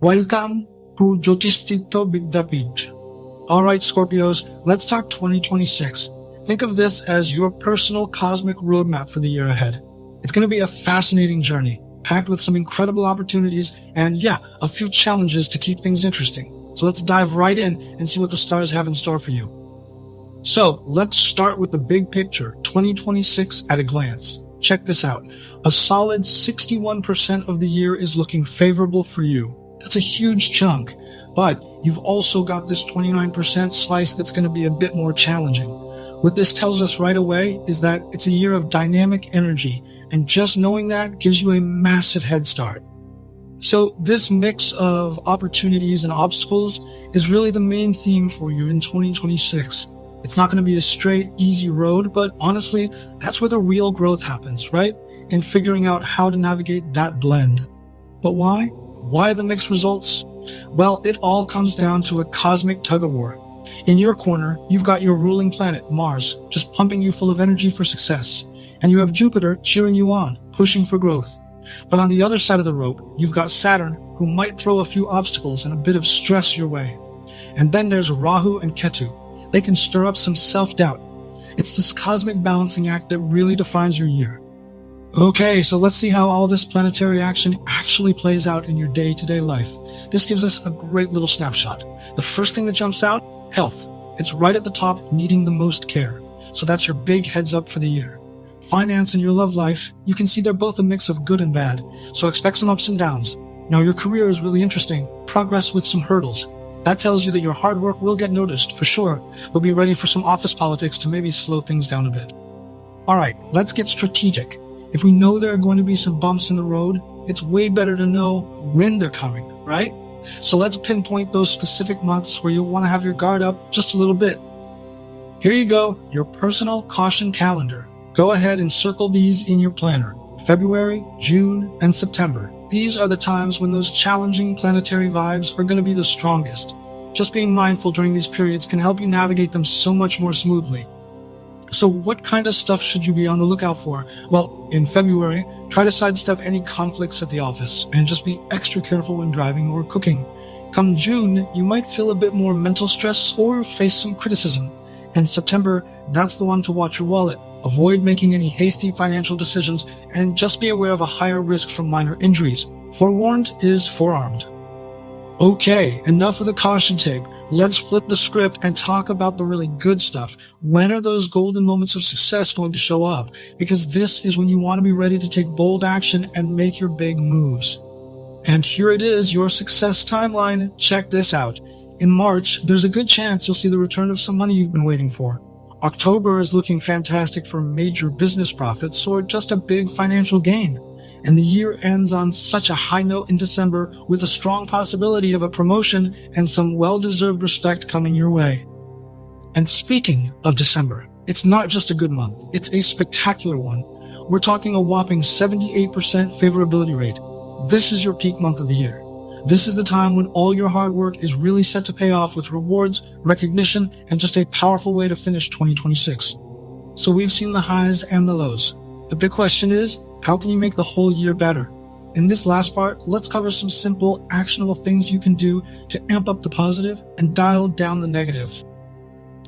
Welcome to Jyotish Tirtha Vyadeeth. Alright Scorpios, let's talk 2026. Think of this as your personal cosmic roadmap for the year ahead. It's going to be a fascinating journey, packed with some incredible opportunities and a few challenges to keep things interesting. So let's dive right in and see what the stars have in store for you. So let's start with the big picture, 2026 at a glance. Check this out. A solid 61% of the year is looking favorable for you. That's a huge chunk, but you've also got this 29% slice that's going to be a bit more challenging. What this tells us right away is that it's a year of dynamic energy, and just knowing that gives you a massive head start. So this mix of opportunities and obstacles is really the main theme for you in 2026. It's not going to be a straight, easy road, but honestly, that's where the real growth happens, right? In figuring out how to navigate that blend. But why? Why the mixed results? Well, it all comes down to a cosmic tug-of-war. In your corner, you've got your ruling planet, Mars, just pumping you full of energy for success. And you have Jupiter cheering you on, pushing for growth. But on the other side of the rope, you've got Saturn, who might throw a few obstacles and a bit of stress your way. And then there's Rahu and Ketu. They can stir up some self-doubt. It's this cosmic balancing act that really defines your year. Okay, so let's see how all this planetary action actually plays out in your day-to-day life. This gives us a great little snapshot. The first thing that jumps out, health. It's right at the top, needing the most care. So that's your big heads up for the year. Finance and your love life, you can see they're both a mix of good and bad, so expect some ups and downs. Now your career is really interesting, progress with some hurdles. That tells you that your hard work will get noticed, for sure, but be ready for some office politics to maybe slow things down a bit. Alright, let's get strategic. If we know there are going to be some bumps in the road, it's way better to know when they're coming, right? So let's pinpoint those specific months where you'll want to have your guard up just a little bit. Here you go, your personal caution calendar. Go ahead and circle these in your planner. February, June, and September. These are the times when those challenging planetary vibes are going to be the strongest. Just being mindful during these periods can help you navigate them so much more smoothly. So what kind of stuff should you be on the lookout for? Well, in February, try to sidestep any conflicts at the office and just be extra careful when driving or cooking. Come June, you might feel a bit more mental stress or face some criticism. And September, that's the one to watch your wallet. Avoid making any hasty financial decisions and just be aware of a higher risk from minor injuries. Forewarned is forearmed. Okay, enough of the caution tape. Let's flip the script and talk about the really good stuff. When are those golden moments of success going to show up? Because this is when you want to be ready to take bold action and make your big moves. And here it is, your success timeline. Check this out. In March, there's a good chance you'll see the return of some money you've been waiting for. October is looking fantastic for major business profits or just a big financial gain. And the year ends on such a high note in December with a strong possibility of a promotion and some well-deserved respect coming your way. And speaking of December, it's not just a good month, it's a spectacular one. We're talking a whopping 78% favorability rate. This is your peak month of the year. This is the time when all your hard work is really set to pay off with rewards, recognition, and just a powerful way to finish 2026. So we've seen the highs and the lows. The big question is, how can you make the whole year better? In this last part, let's cover some simple, actionable things you can do to amp up the positive and dial down the negative.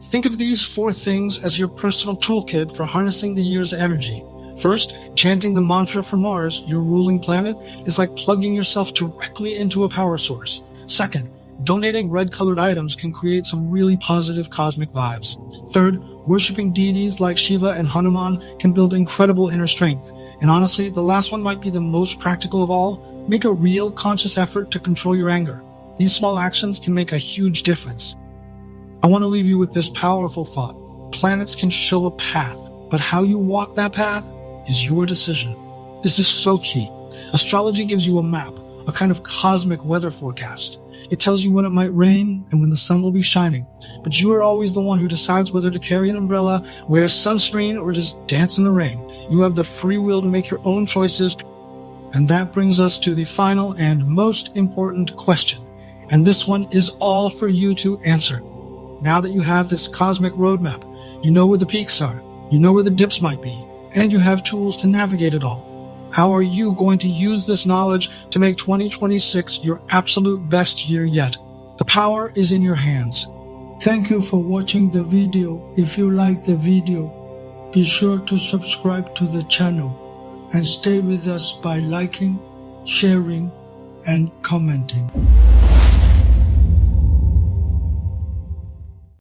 Think of these 4 things as your personal toolkit for harnessing the year's energy. First, chanting the mantra for Mars, your ruling planet, is like plugging yourself directly into a power source. Second, donating red-colored items can create some really positive cosmic vibes. Third, worshipping deities like Shiva and Hanuman can build incredible inner strength. And honestly, the last one might be the most practical of all. Make a real conscious effort to control your anger. These small actions can make a huge difference. I want to leave you with this powerful thought. Planets can show a path, but how you walk that path is your decision. This is so key. Astrology gives you a map, a kind of cosmic weather forecast. It tells you when it might rain and when the sun will be shining. But you are always the one who decides whether to carry an umbrella, wear sunscreen, or just dance in the rain. You have the free will to make your own choices. And that brings us to the final and most important question. And this one is all for you to answer. Now that you have this cosmic roadmap, you know where the peaks are, you know where the dips might be, and you have tools to navigate it all. How are you going to use this knowledge to make 2026 your absolute best year yet? The power is in your hands. Thank you for watching the video. If you like the video, be sure to subscribe to the channel and stay with us by liking, sharing, and commenting.